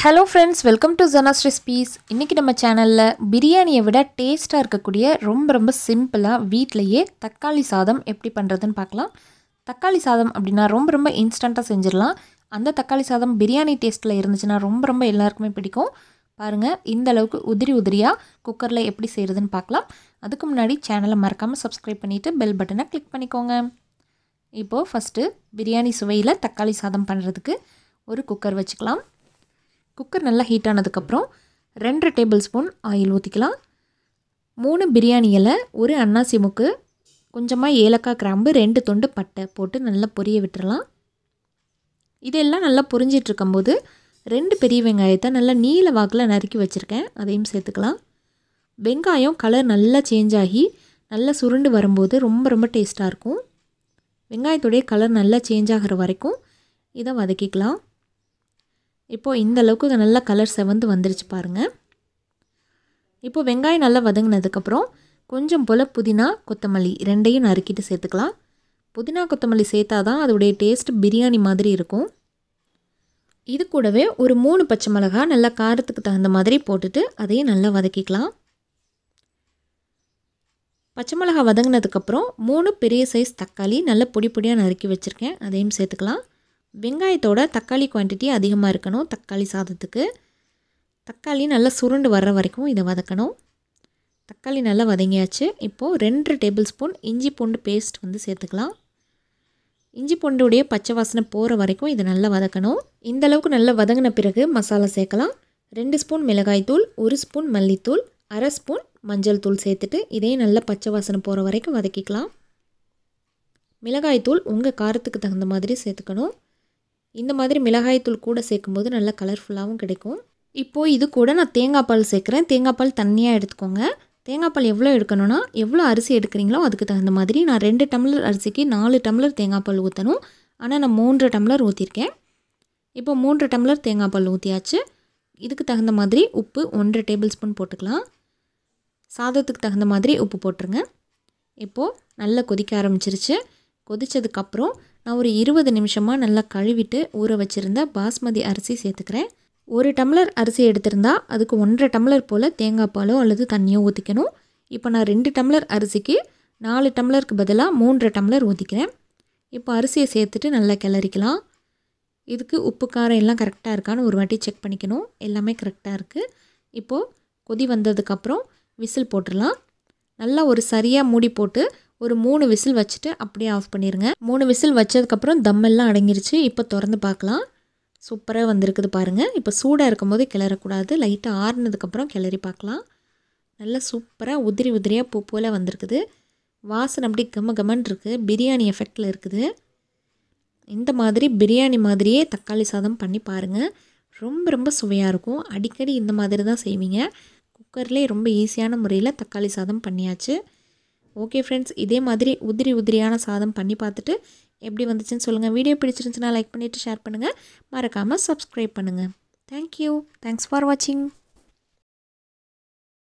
Hello friends, welcome to Zana's Recipes. இன்னைக்கு நம்ம சேனல்ல பிரியாணியை விட டேஸ்டா இருக்கக்கூடிய ரொம்ப சிம்பிளா வீட்லயே தக்காளி சாதம் எப்படி பண்றதுன்னு பார்க்கலாம். தக்காளி சாதம் அப்படினா ரொம்ப இன்ஸ்டன்ட்டா செஞ்சிரலாம். அந்த தக்காளி சாதம் பிரியாணி டேஸ்ட்ல இருந்துச்சுனா ரொம்ப எல்லாருக்குமே பிடிக்கும். பாருங்க இந்த அளவுக்கு உதிரியா குக்கர்ல எப்படி செய்யறதுன்னு பார்க்கலாம். அதுக்கு முன்னாடி சேனலை மறக்காம Subscribe பண்ணிட்டு பெல் பட்டனை கிளிக் பண்ணிக்கோங்க. இப்போ ஃபர்ஸ்ட் பிரியாணி சுவையில தக்காளி சாதம் பண்றதுக்கு ஒரு குக்கர் வச்சுக்கலாம். குக்கர் நல்லா ஹீட் ஆனதுக்கப்புறம் 2 டேபிள் ஸ்பூன் ஆயில் ஊற்றிக்கலாம். 3 பிரியாணி இலை, ஒரு அன்னாசி முக்கு, கொஞ்சமாக ஏலக்காய் கிராம்பு, 2 துண்டு பட்டை போட்டு நல்லா பொரிய விட்டுறலாம். இதெல்லாம் நல்லா பொரிஞ்சிட்டு இருக்கும்போது 2 பெரிய வெங்காயத்தை நல்லா நீல வாக்கில் நறுக்கி வச்சுருக்கேன், அதையும் சேர்த்துக்கலாம். வெங்காயம் கலர் நல்லா சேஞ்ச் ஆகி நல்லா சுருண்டு வரும்போது ரொம்ப டேஸ்ட்டாக இருக்கும். வெங்காயத்துடைய கலர் நல்லா சேஞ்ச் ஆகிற வரைக்கும் இதை வதக்கிக்கலாம். இப்போது இந்த அளவுக்கு நல்லா கலர் செவந்து வந்துருச்சு பாருங்கள். இப்போது வெங்காயம் நல்லா வதங்கினதுக்கப்புறம் கொஞ்சம் போல் புதினா கொத்தமல்லி ரெண்டையும் நறுக்கிட்டு சேர்த்துக்கலாம். புதினா கொத்தமல்லி சேர்த்தா தான் அதோடைய டேஸ்ட் பிரியாணி மாதிரி இருக்கும். இது கூடவே ஒரு 3 பச்சை மிளகாய் நல்லா காரத்துக்கு தகுந்த மாதிரி போட்டுட்டு அதையும் நல்லா வதக்கிக்கலாம். பச்சை மிளகாய் வதங்கினதுக்கப்புறம் 3 பெரிய சைஸ் தக்காளி நல்லா பொடியாக நறுக்கி வச்சுருக்கேன், அதையும் சேர்த்துக்கலாம். வெங்காயத்தோட தக்காளி குவான்டிட்டி அதிகமாக இருக்கணும் தக்காளி சாதத்துக்கு. தக்காளி நல்லா சுருண்டு வர்ற வரைக்கும் இதை வதக்கணும். தக்காளி நல்லா வதங்கியாச்சு. இப்போது 2 டேபிள் ஸ்பூன் இஞ்சி பூண்டு பேஸ்ட் சேர்த்துக்கலாம். இஞ்சி பூண்டுடைய பச்சை வாசனை போகிற வரைக்கும் இதை நல்லா வதக்கணும். இந்த அளவுக்கு நல்லா வதங்கின பிறகு மசாலா சேர்க்கலாம். 2 ஸ்பூன் மிளகாய்த்தூள், 1 ஸ்பூன் மல்லித்தூள், 1/2 ஸ்பூன் மஞ்சள் தூள் சேர்த்துட்டு இதையும் நல்லா பச்சை வாசனை போகிற வரைக்கும் வதக்கிக்கலாம். மிளகாய்த்தூள் உங்கள் காரத்துக்கு தகுந்த மாதிரி சேர்த்துக்கணும். இந்த மாதிரி மிளகாய்த்தூள் கூட சேர்க்கும்போது நல்லா கலர்ஃபுல்லாகவும் கிடைக்கும். இப்போது இது கூட நான் தேங்காய் பால் சேர்க்குறேன். தேங்காய் பால் தண்ணியாக எடுத்துக்கோங்க. தேங்காய் பால் எவ்வளோ எடுக்கணும்னா எவ்வளோ அரிசி எடுக்கிறீங்களோ அதுக்கு தகுந்த மாதிரி. நான் 2 டம்ளர் அரிசிக்கு 4 டம்ளர் தேங்காய் பால் ஊற்றணும். ஆனால் நான் 3 டம்ளர் ஊற்றிருக்கேன். இப்போ 3 டம்ளர் தேங்காய் பால் ஊற்றியாச்சு. இதுக்கு தகுந்த மாதிரி உப்பு 1 டேபிள் ஸ்பூன் போட்டுக்கலாம். சாதத்துக்கு தகுந்த மாதிரி உப்பு போட்டுருங்க. இப்போது நல்லா கொதிக்க ஆரம்பிச்சிருச்சு. கொதித்ததுக்கப்புறம் நான் ஒரு 20 நிமிஷமாக நல்லா கழுவிட்டு ஊற வச்சுருந்த பாஸ்மதி அரிசி சேர்த்துக்கிறேன். 1 டம்ளர் அரிசி எடுத்திருந்தா அதுக்கு 1.5 டம்ளர் போல் தேங்காய் பாலோ அல்லது தண்ணியோ ஊற்றிக்கணும். இப்போ நான் 2 டம்ளர் அரிசிக்கு 4 டம்ளருக்கு பதிலாக 3 டம்ளர் ஊற்றிக்கிறேன். இப்போ அரிசியை சேர்த்துட்டு நல்லா கிளறிக்கலாம். இதுக்கு உப்பு காரம் எல்லாம் கரெக்டாக இருக்கான்னு ஒரு வாட்டி செக் பண்ணிக்கணும். எல்லாமே கரெக்டாக இருக்குது. இப்போது கொதி வந்ததுக்கப்புறம் விசில் போட்டுடலாம். நல்லா ஒரு சரியாக மூடி போட்டு ஒரு 3 விசில் வச்சுட்டு அப்படியே ஆஃப் பண்ணிடுங்க. 3 விசில் வச்சதுக்கப்புறம் தம்மெல்லாம் அடங்கிருச்சு. இப்போ திறந்து பார்க்கலாம். சூப்பராக வந்திருக்குது பாருங்கள். இப்போ சூடாக இருக்கும்போது கிளறக்கூடாது, லைட்டாக ஆறுனதுக்கப்புறம் கிளறி பார்க்கலாம். நல்லா சூப்பராக உதிரியாக பூ போல் வந்திருக்குது. வாசனை அப்படி கமன்னு இருக்குது, பிரியாணி எஃபெக்டில் இருக்குது. இந்த மாதிரி பிரியாணி மாதிரியே தக்காளி சாதம் பண்ணி பாருங்கள். ரொம்ப சுவையாக இருக்கும். அடிக்கடி இந்த மாதிரி தான் செய்வீங்க. குக்கர்லேயே ரொம்ப ஈஸியான முறையில் தக்காளி சாதம் பண்ணியாச்சு. ஓகே ஃப்ரெண்ட்ஸ், இதே மாதிரி உதிரியான சாதம் பண்ணி பார்த்துட்டு எப்படி வந்துச்சுன்னு சொல்லுங்கள். வீடியோ பிடிச்சிருந்துச்சுன்னா லைக் பண்ணிவிட்டு ஷேர் பண்ணுங்கள். மறக்காமல் Subscribe பண்ணுங்கள். தேங்க்யூ. தேங்க்ஸ் ஃபார் வாட்சிங்.